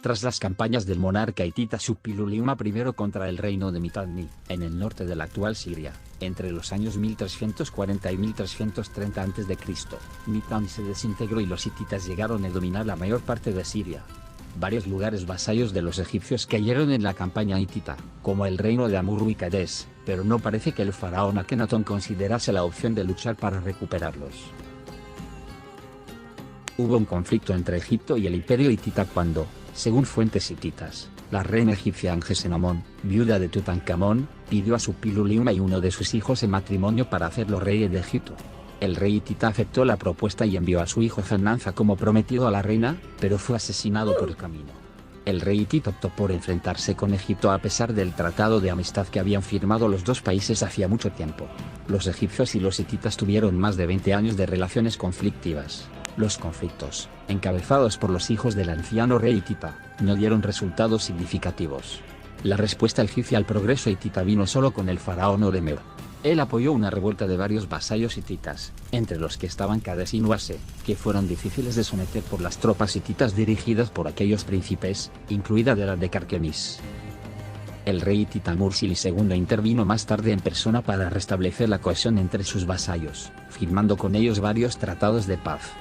Tras las campañas del monarca hitita Suppiluliuma I contra el reino de Mitanni, en el norte de la actual Siria, entre los años 1340 y 1330 a.C., Mitanni se desintegró y los hititas llegaron a dominar la mayor parte de Siria. Varios lugares vasallos de los egipcios cayeron en la campaña hitita, como el reino de Amurru y Cades, pero no parece que el faraón Akenatón considerase la opción de luchar para recuperarlos. Hubo un conflicto entre Egipto y el imperio hitita cuando, según fuentes hititas, la reina egipcia Angesenamón, viuda de Tutankamón, pidió a Suppiluliuma y uno de sus hijos en matrimonio para hacerlo rey de Egipto. El rey hitita aceptó la propuesta y envió a su hijo Zananza como prometido a la reina, pero fue asesinado por el camino. El rey hitita optó por enfrentarse con Egipto a pesar del tratado de amistad que habían firmado los dos países hacía mucho tiempo. Los egipcios y los hititas tuvieron más de 20 años de relaciones conflictivas. Los conflictos, encabezados por los hijos del anciano rey hitita, no dieron resultados significativos. La respuesta egipcia al progreso hitita vino solo con el faraón Horemheb. Él apoyó una revuelta de varios vasallos hititas, entre los que estaban Cades y Nuase, que fueron difíciles de someter por las tropas hititas dirigidas por aquellos príncipes, incluida de la de Carquemis. El rey hitita Mursili II intervino más tarde en persona para restablecer la cohesión entre sus vasallos, firmando con ellos varios tratados de paz.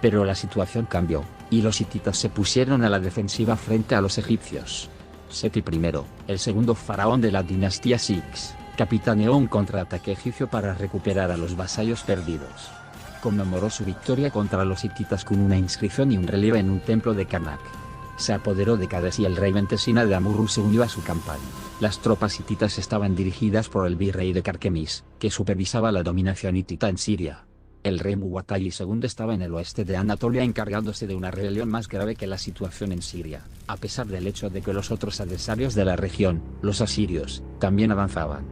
Pero la situación cambió, y los hititas se pusieron a la defensiva frente a los egipcios. Seti I, el segundo faraón de la dinastía Six, capitaneó un contraataque egipcio para recuperar a los vasallos perdidos. Conmemoró su victoria contra los hititas con una inscripción y un relieve en un templo de Karnak. Se apoderó de Cades y el rey Mentesina de Amurru se unió a su campaña. Las tropas hititas estaban dirigidas por el virrey de Carquemis, que supervisaba la dominación hitita en Siria. El rey Muwatalli II estaba en el oeste de Anatolia encargándose de una rebelión más grave que la situación en Siria, a pesar del hecho de que los otros adversarios de la región, los asirios, también avanzaban.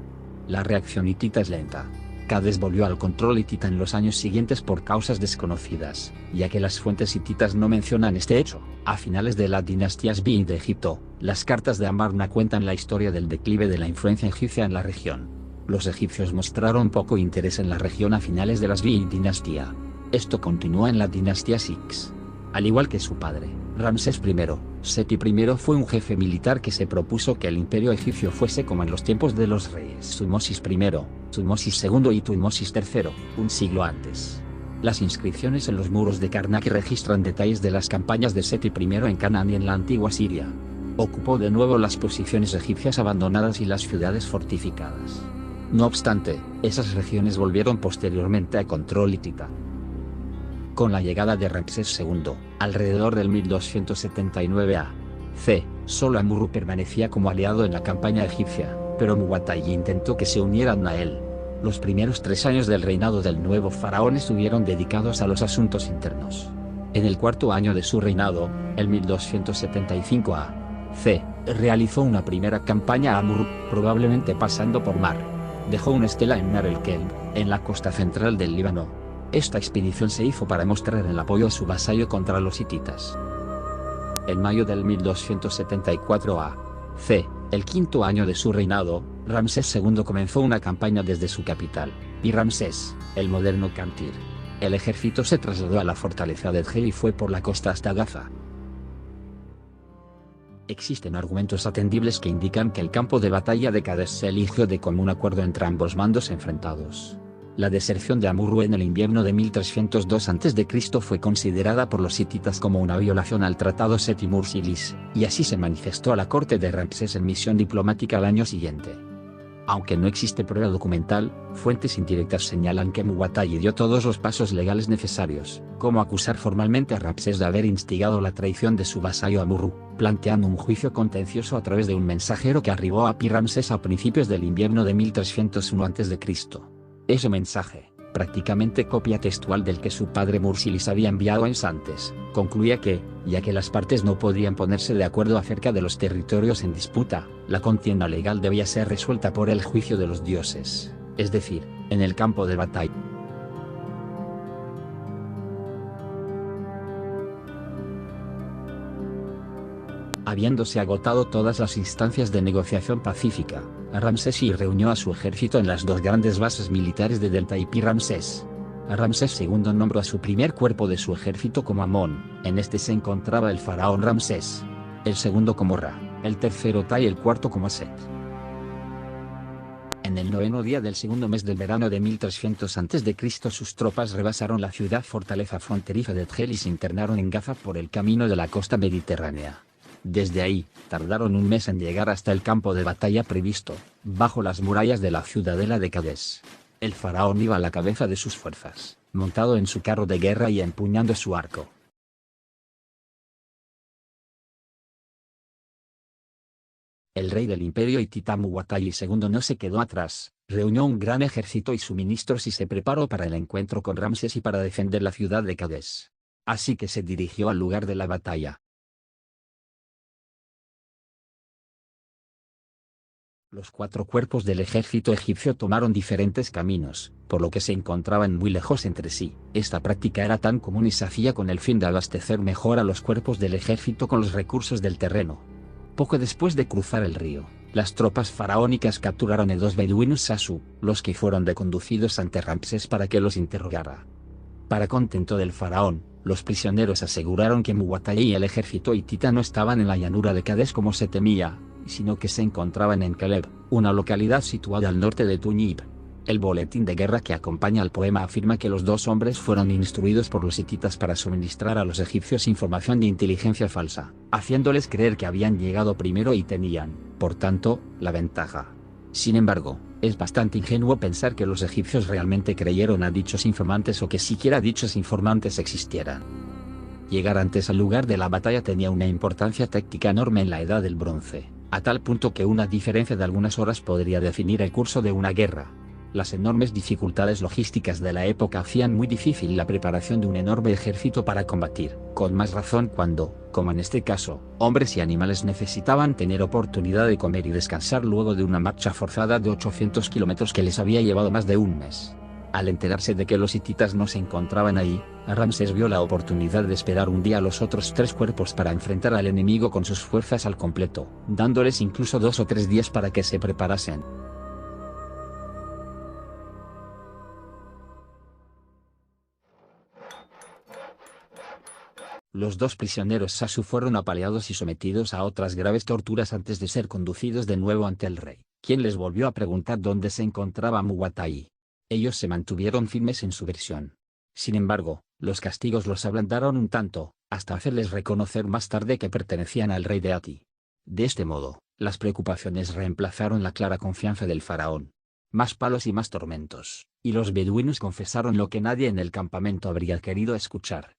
La reacción hitita es lenta. Cades volvió al control hitita en los años siguientes por causas desconocidas, ya que las fuentes hititas no mencionan este hecho. A finales de la dinastía Sbi de Egipto, las cartas de Amarna cuentan la historia del declive de la influencia egipcia en la región. Los egipcios mostraron poco interés en la región a finales de la Sbi dinastía. Esto continuó en la dinastía Six. Al igual que su padre, Ramsés I, Seti I fue un jefe militar que se propuso que el imperio egipcio fuese como en los tiempos de los reyes Tutmosis I, Tutmosis II y Tutmosis III, un siglo antes. Las inscripciones en los muros de Karnak registran detalles de las campañas de Seti I en Canaán y en la antigua Siria. Ocupó de nuevo las posiciones egipcias abandonadas y las ciudades fortificadas. No obstante, esas regiones volvieron posteriormente a control hitita. Con la llegada de Ramsés II, alrededor del 1279 a.C., solo Amurru permanecía como aliado en la campaña egipcia, pero Muwatalli intentó que se unieran a él. Los primeros 3 años del reinado del nuevo faraón estuvieron dedicados a los asuntos internos. En el cuarto año de su reinado, el 1275 a.C., realizó una primera campaña a Amurru, probablemente pasando por mar. Dejó una estela en Nar el-Kelb, en la costa central del Líbano. Esta expedición se hizo para mostrar el apoyo a su vasallo contra los hititas. En mayo del 1274 a.C., el quinto año de su reinado, Ramsés II comenzó una campaña desde su capital, Pi-Ramsés, el moderno Cantir. El ejército se trasladó a la fortaleza de Edgel y fue por la costa hasta Gaza. Existen argumentos atendibles que indican que el campo de batalla de Cades se eligió de común acuerdo entre ambos bandos enfrentados. La deserción de Amurru en el invierno de 1302 a.C. fue considerada por los hititas como una violación al tratado Seti Mursilis, y así se manifestó a la corte de Ramsés en misión diplomática al año siguiente. Aunque no existe prueba documental, fuentes indirectas señalan que Muwatalli dio todos los pasos legales necesarios, como acusar formalmente a Ramsés de haber instigado la traición de su vasallo Amurru, planteando un juicio contencioso a través de un mensajero que arribó a Pi-Ramsés a principios del invierno de 1301 a.C. Ese mensaje, prácticamente copia textual del que su padre Mursilis había enviado años antes, concluía que, ya que las partes no podían ponerse de acuerdo acerca de los territorios en disputa, la contienda legal debía ser resuelta por el juicio de los dioses, es decir, en el campo de batalla. Habiéndose agotado todas las instancias de negociación pacífica, Ramsés I reunió a su ejército en las dos grandes bases militares de Delta y Pi-Ramsés. Ramsés II nombró a su primer cuerpo de su ejército como Amón. En este se encontraba el faraón Ramsés, el segundo como Ra, el tercero Ta y el cuarto como Set. En el 9º día del segundo mes del verano de 1300 a.C. sus tropas rebasaron la ciudad fortaleza fronteriza de Tgel y se internaron en Gaza por el camino de la costa mediterránea. Desde ahí, tardaron un mes en llegar hasta el campo de batalla previsto, bajo las murallas de la ciudadela de Cades. El faraón iba a la cabeza de sus fuerzas, montado en su carro de guerra y empuñando su arco. El rey del imperio hitita Muwatalli II no se quedó atrás, reunió un gran ejército y suministros y se preparó para el encuentro con Ramsés y para defender la ciudad de Cades. Así que se dirigió al lugar de la batalla. Los 4 cuerpos del ejército egipcio tomaron diferentes caminos, por lo que se encontraban muy lejos entre sí. Esta práctica era tan común y se hacía con el fin de abastecer mejor a los cuerpos del ejército con los recursos del terreno. Poco después de cruzar el río, las tropas faraónicas capturaron a 2 beduinos Sasu, los que fueron reconducidos ante Ramsés para que los interrogara. Para contento del faraón, los prisioneros aseguraron que Muwatalli y el ejército hitita no estaban en la llanura de Cades como se temía, sino que se encontraban en Caleb, una localidad situada al norte de Tuñib. El boletín de guerra que acompaña al poema afirma que los 2 hombres fueron instruidos por los hititas para suministrar a los egipcios información de inteligencia falsa, haciéndoles creer que habían llegado primero y tenían, por tanto, la ventaja. Sin embargo, es bastante ingenuo pensar que los egipcios realmente creyeron a dichos informantes o que siquiera dichos informantes existieran. Llegar antes al lugar de la batalla tenía una importancia táctica enorme en la Edad del Bronce, a tal punto que una diferencia de algunas horas podría definir el curso de una guerra. Las enormes dificultades logísticas de la época hacían muy difícil la preparación de un enorme ejército para combatir, con más razón cuando, como en este caso, hombres y animales necesitaban tener oportunidad de comer y descansar luego de una marcha forzada de 800 kilómetros que les había llevado más de un mes. Al enterarse de que los hititas no se encontraban ahí, Ramsés vio la oportunidad de esperar un día a los otros 3 cuerpos para enfrentar al enemigo con sus fuerzas al completo, dándoles incluso 2 o 3 días para que se preparasen. Los 2 prisioneros Sasu fueron apaleados y sometidos a otras graves torturas antes de ser conducidos de nuevo ante el rey, quien les volvió a preguntar dónde se encontraba Muwatalli. Ellos se mantuvieron firmes en su versión. Sin embargo, los castigos los ablandaron un tanto, hasta hacerles reconocer más tarde que pertenecían al rey de Ati. De este modo, las preocupaciones reemplazaron la clara confianza del faraón. Más palos y más tormentos, y los beduinos confesaron lo que nadie en el campamento habría querido escuchar.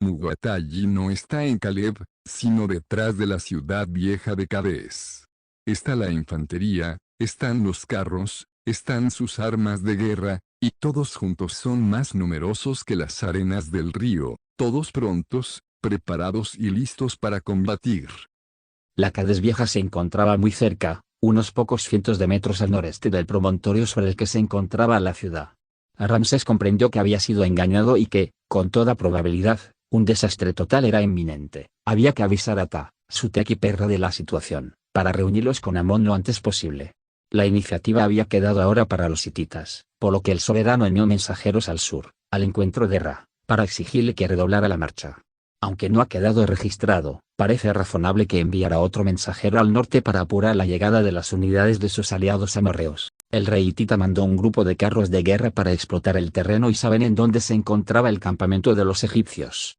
Muwatalli no está en Caleb, sino detrás de la ciudad vieja de Cades. Está la infantería, están los carros, están sus armas de guerra, y todos juntos son más numerosos que las arenas del río, todos prontos, preparados y listos para combatir. La Cades vieja se encontraba muy cerca, unos pocos cientos de metros al noreste del promontorio sobre el que se encontraba la ciudad. Ramsés comprendió que había sido engañado y que, con toda probabilidad, un desastre total era inminente. Había que avisar a Ta, su tequiperra de la situación, para reunirlos con Amón lo antes posible. La iniciativa había quedado ahora para los hititas, por lo que el soberano envió mensajeros al sur, al encuentro de Ra, para exigirle que redoblara la marcha. Aunque no ha quedado registrado, parece razonable que enviara otro mensajero al norte para apurar la llegada de las unidades de sus aliados amorreos. El rey hitita mandó un grupo de carros de guerra para explotar el terreno y saben en dónde se encontraba el campamento de los egipcios.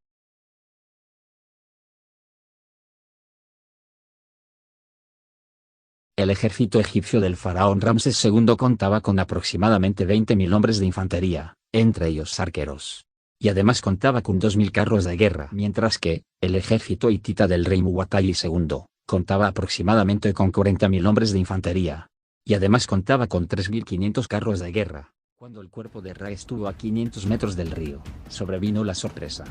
El ejército egipcio del faraón Ramsés II contaba con aproximadamente 20.000 hombres de infantería, entre ellos arqueros. Y además contaba con 2.000 carros de guerra, mientras que, el ejército hitita del rey Muwatalli II, contaba aproximadamente con 40.000 hombres de infantería. Y además contaba con 3.500 carros de guerra. Cuando el cuerpo de Ra estuvo a 500 metros del río, sobrevino la sorpresa.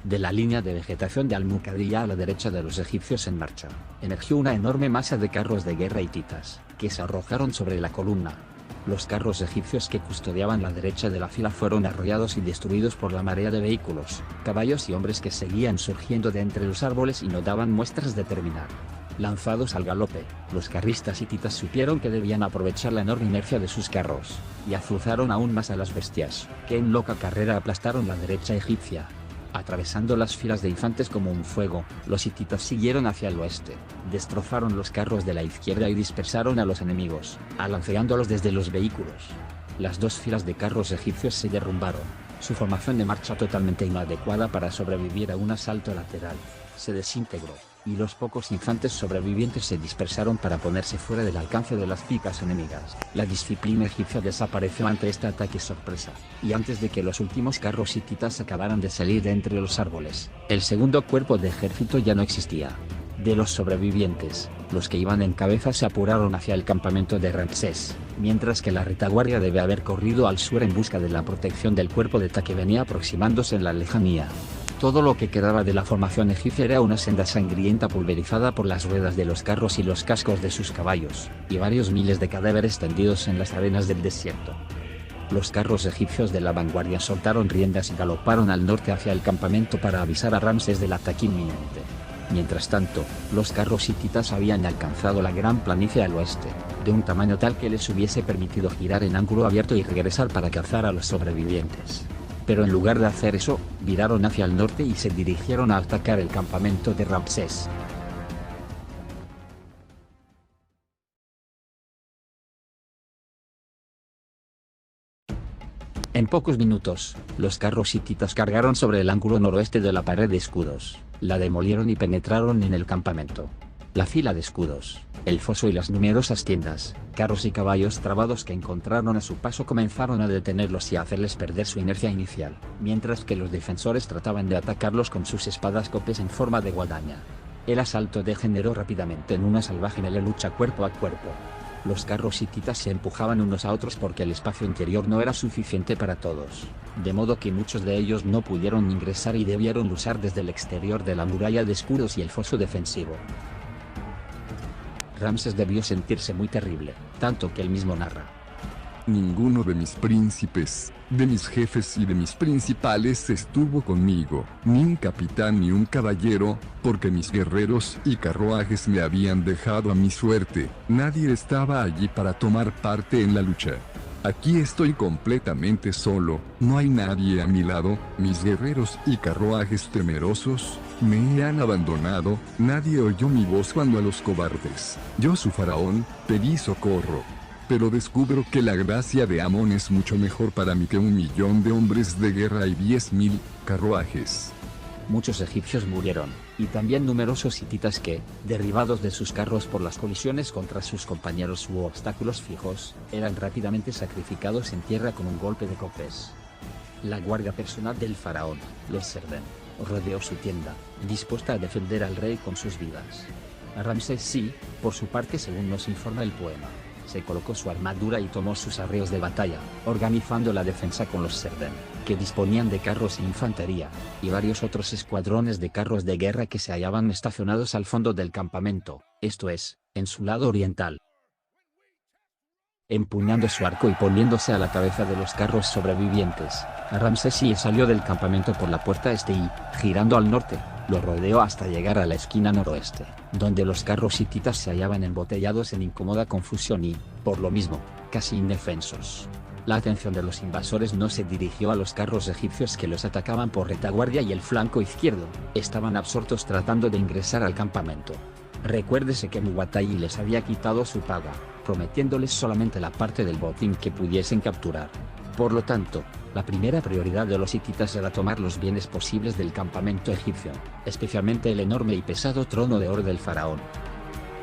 De la línea de vegetación de Al-Muqaddiya a la derecha de los egipcios en marcha, emergió una enorme masa de carros de guerra hititas, que se arrojaron sobre la columna. Los carros egipcios que custodiaban la derecha de la fila fueron arrollados y destruidos por la marea de vehículos, caballos y hombres que seguían surgiendo de entre los árboles y no daban muestras de terminar. Lanzados al galope, los carristas hititas supieron que debían aprovechar la enorme inercia de sus carros, y azuzaron aún más a las bestias, que en loca carrera aplastaron la derecha egipcia. Atravesando las filas de infantes como un fuego, los hititas siguieron hacia el oeste, destrozaron los carros de la izquierda y dispersaron a los enemigos, alanceándolos desde los vehículos. Las dos filas de carros egipcios se derrumbaron, su formación de marcha totalmente inadecuada para sobrevivir a un asalto lateral, se desintegró, y los pocos infantes sobrevivientes se dispersaron para ponerse fuera del alcance de las picas enemigas. La disciplina egipcia desapareció ante este ataque sorpresa, y antes de que los últimos carros hititas acabaran de salir de entre los árboles, el segundo cuerpo de ejército ya no existía. De los sobrevivientes, los que iban en cabeza se apuraron hacia el campamento de Ramsés, mientras que la retaguardia debe haber corrido al sur en busca de la protección del cuerpo de Ta que venía aproximándose en la lejanía. Todo lo que quedaba de la formación egipcia era una senda sangrienta pulverizada por las ruedas de los carros y los cascos de sus caballos, y varios miles de cadáveres tendidos en las arenas del desierto. Los carros egipcios de la vanguardia soltaron riendas y galoparon al norte hacia el campamento para avisar a Ramsés del ataque inminente. Mientras tanto, los carros hititas habían alcanzado la gran planicie al oeste, de un tamaño tal que les hubiese permitido girar en ángulo abierto y regresar para cazar a los sobrevivientes. Pero en lugar de hacer eso, viraron hacia el norte y se dirigieron a atacar el campamento de Ramsés. En pocos minutos, los carros hititas cargaron sobre el ángulo noroeste de la pared de escudos, la demolieron y penetraron en el campamento. La fila de escudos, el foso y las numerosas tiendas, carros y caballos trabados que encontraron a su paso comenzaron a detenerlos y a hacerles perder su inercia inicial, mientras que los defensores trataban de atacarlos con sus espadas copes en forma de guadaña. El asalto degeneró rápidamente en una salvaje lucha cuerpo a cuerpo. Los carros hititas se empujaban unos a otros porque el espacio interior no era suficiente para todos, de modo que muchos de ellos no pudieron ingresar y debieron luchar desde el exterior de la muralla de escudos y el foso defensivo. Ramsés debió sentirse muy terrible, tanto que él mismo narra: Ninguno de mis príncipes, de mis jefes y de mis principales estuvo conmigo, ni un capitán ni un caballero, porque mis guerreros y carruajes me habían dejado a mi suerte, nadie estaba allí para tomar parte en la lucha. Aquí estoy completamente solo, no hay nadie a mi lado, mis guerreros y carruajes temerosos me han abandonado, nadie oyó mi voz cuando a los cobardes, yo su faraón, pedí socorro. Pero descubro que la gracia de Amón es mucho mejor para mí que 1.000.000 de hombres de guerra y 10.000 carruajes. Muchos egipcios murieron, y también numerosos hititas que, derribados de sus carros por las colisiones contra sus compañeros u obstáculos fijos, eran rápidamente sacrificados en tierra con un golpe de copes. La guardia personal del faraón, los Serden, rodeó su tienda, dispuesta a defender al rey con sus vidas. Ramsés sí, por su parte, según nos informa el poema, se colocó su armadura y tomó sus arreos de batalla, organizando la defensa con los Serden, que disponían de carros e infantería, y varios otros escuadrones de carros de guerra que se hallaban estacionados al fondo del campamento, esto es, en su lado oriental. Empuñando su arco y poniéndose a la cabeza de los carros sobrevivientes, Ramsés salió del campamento por la puerta este y, girando al norte, lo rodeó hasta llegar a la esquina noroeste, donde los carros hititas se hallaban embotellados en incómoda confusión y, por lo mismo, casi indefensos. La atención de los invasores no se dirigió a los carros egipcios que los atacaban por retaguardia y el flanco izquierdo, estaban absortos tratando de ingresar al campamento. Recuérdese que Muwatai les había quitado su paga, prometiéndoles solamente la parte del botín que pudiesen capturar. Por lo tanto, la primera prioridad de los hititas era tomar los bienes posibles del campamento egipcio, especialmente el enorme y pesado trono de oro del faraón.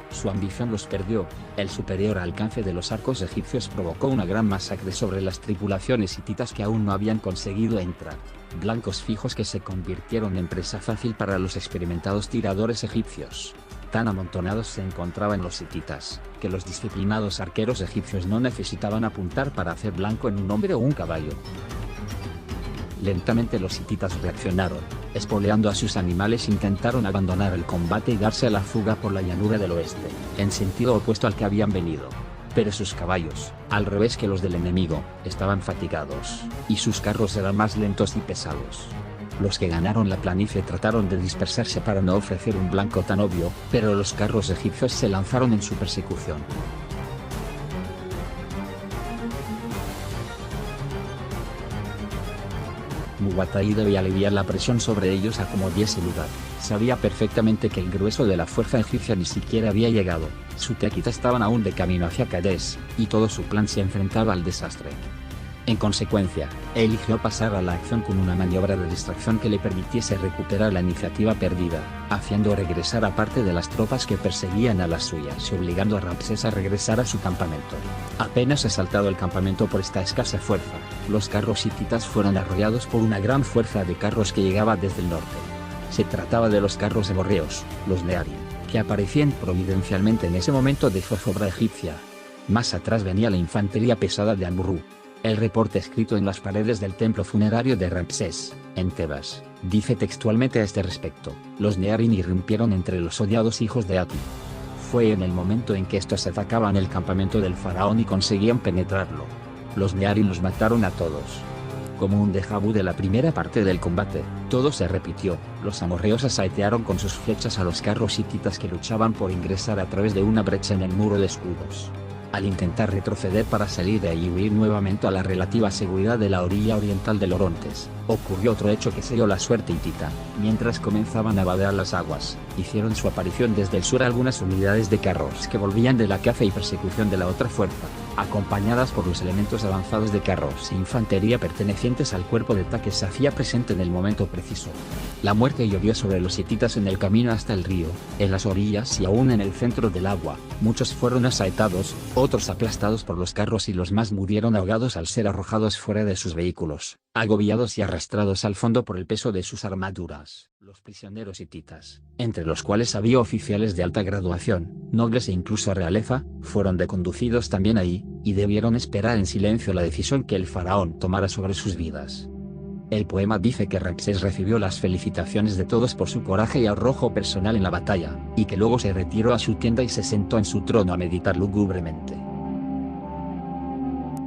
Su ambición los perdió, el superior alcance de los arcos egipcios provocó una gran masacre sobre las tripulaciones hititas que aún no habían conseguido entrar, blancos fijos que se convirtieron en presa fácil para los experimentados tiradores egipcios. Tan amontonados se encontraban los hititas, que los disciplinados arqueros egipcios no necesitaban apuntar para hacer blanco en un hombre o un caballo. Lentamente los hititas reaccionaron, espoleando a sus animales intentaron abandonar el combate y darse a la fuga por la llanura del oeste, en sentido opuesto al que habían venido. Pero sus caballos, al revés que los del enemigo, estaban fatigados, y sus carros eran más lentos y pesados. Los que ganaron la planicie trataron de dispersarse para no ofrecer un blanco tan obvio, pero los carros egipcios se lanzaron en su persecución. Muwatalli debía aliviar la presión sobre ellos a como diese lugar. Sabía perfectamente que el grueso de la fuerza egipcia ni siquiera había llegado, su tequita estaban aún de camino hacia Cádiz, y todo su plan se enfrentaba al desastre. En consecuencia, eligió pasar a la acción con una maniobra de distracción que le permitiese recuperar la iniciativa perdida, haciendo regresar a parte de las tropas que perseguían a las suyas y obligando a Ramsés a regresar a su campamento. Apenas asaltado el campamento por esta escasa fuerza, los carros hititas fueron arrollados por una gran fuerza de carros que llegaba desde el norte. Se trataba de los carros amorreos, los Nearim, que aparecían providencialmente en ese momento de zozobra egipcia. Más atrás venía la infantería pesada de Amurru. El reporte escrito en las paredes del templo funerario de Ramsés, en Tebas, dice textualmente a este respecto: los Nearim irrumpieron entre los odiados hijos de Ati. Fue en el momento en que estos atacaban el campamento del faraón y conseguían penetrarlo. Los Nearim los mataron a todos. Como un déjà vu de la primera parte del combate, todo se repitió. Los amorreos asaetearon con sus flechas a los carros hititas que luchaban por ingresar a través de una brecha en el muro de escudos. Al intentar retroceder para salir de allí y huir nuevamente a la relativa seguridad de la orilla oriental del Orontes, ocurrió otro hecho que selló la suerte hitita. Mientras comenzaban a vadear las aguas, hicieron su aparición desde el sur algunas unidades de carros que volvían de la caza y persecución de la otra fuerza, acompañadas por los elementos avanzados de carros e infantería pertenecientes al cuerpo de ataque se hacía presente en el momento preciso. La muerte llovió sobre los hititas en el camino hasta el río, en las orillas y aún en el centro del agua. Muchos fueron asaetados, otros aplastados por los carros y los más murieron ahogados al ser arrojados fuera de sus vehículos, agobiados y arrastrados al fondo por el peso de sus armaduras. Los prisioneros hititas, entre los cuales había oficiales de alta graduación, nobles e incluso realeza, fueron reconducidos también ahí, y debieron esperar en silencio la decisión que el faraón tomara sobre sus vidas. El poema dice que Ramsés recibió las felicitaciones de todos por su coraje y arrojo personal en la batalla, y que luego se retiró a su tienda y se sentó en su trono a meditar lúgubremente.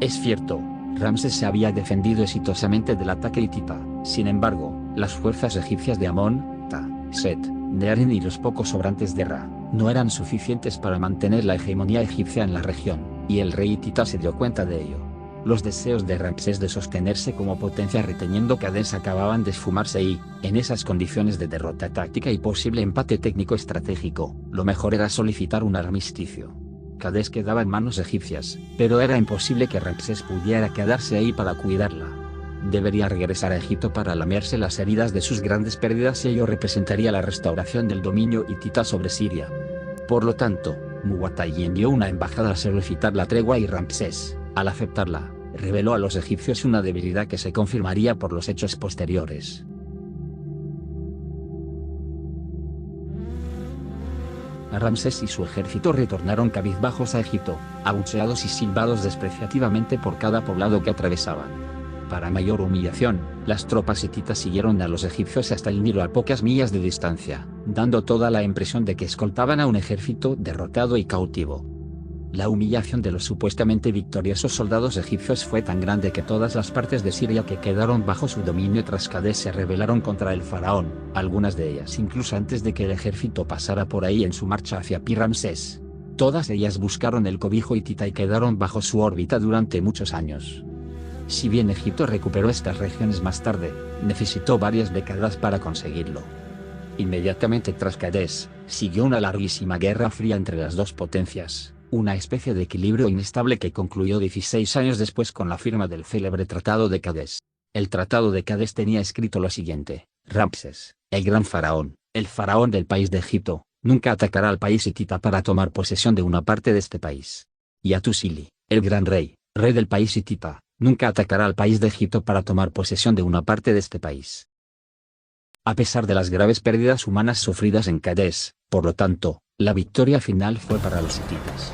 Es cierto, Ramsés se había defendido exitosamente del ataque hitita. Sin embargo, las fuerzas egipcias de Amón, Ta, Set, Nearim y los pocos sobrantes de Ra, no eran suficientes para mantener la hegemonía egipcia en la región, y el rey hitita se dio cuenta de ello. Los deseos de Ramsés de sostenerse como potencia reteniendo Cádiz acababan de esfumarse y, en esas condiciones de derrota táctica y posible empate técnico estratégico, lo mejor era solicitar un armisticio. Cádiz quedaba en manos egipcias, pero era imposible que Ramsés pudiera quedarse ahí para cuidarla. Debería regresar a Egipto para lamerse las heridas de sus grandes pérdidas y ello representaría la restauración del dominio hitita sobre Siria. Por lo tanto, Muwatalli envió una embajada a solicitar la tregua y Ramsés, al aceptarla, reveló a los egipcios una debilidad que se confirmaría por los hechos posteriores. Ramsés y su ejército retornaron cabizbajos a Egipto, abucheados y silbados despreciativamente por cada poblado que atravesaban. Para mayor humillación, las tropas hititas siguieron a los egipcios hasta el Nilo a pocas millas de distancia, dando toda la impresión de que escoltaban a un ejército derrotado y cautivo. La humillación de los supuestamente victoriosos soldados egipcios fue tan grande que todas las partes de Siria que quedaron bajo su dominio tras Cádiz se rebelaron contra el faraón, algunas de ellas incluso antes de que el ejército pasara por ahí en su marcha hacia Pi-Ramsés. Todas ellas buscaron el cobijo hitita y quedaron bajo su órbita durante muchos años. Si bien Egipto recuperó estas regiones más tarde, necesitó varias décadas para conseguirlo. Inmediatamente tras Cádiz, siguió una larguísima guerra fría entre las dos potencias. Una especie de equilibrio inestable que concluyó 16 años después con la firma del célebre Tratado de Cádiz. El Tratado de Cádiz tenía escrito lo siguiente: Ramsés, el gran faraón, el faraón del país de Egipto, nunca atacará al país hitita para tomar posesión de una parte de este país. Y Atusili, el gran rey, rey del país hitita, nunca atacará al país de Egipto para tomar posesión de una parte de este país. A pesar de las graves pérdidas humanas sufridas en Cádiz, por lo tanto, la victoria final fue para los hititas.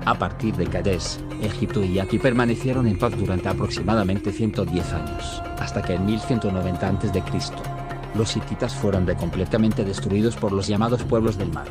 A partir de Cádiz, Egipto y Ati permanecieron en paz durante aproximadamente 110 años, hasta que en 1190 a.C., los hititas fueron completamente destruidos por los llamados pueblos del mar.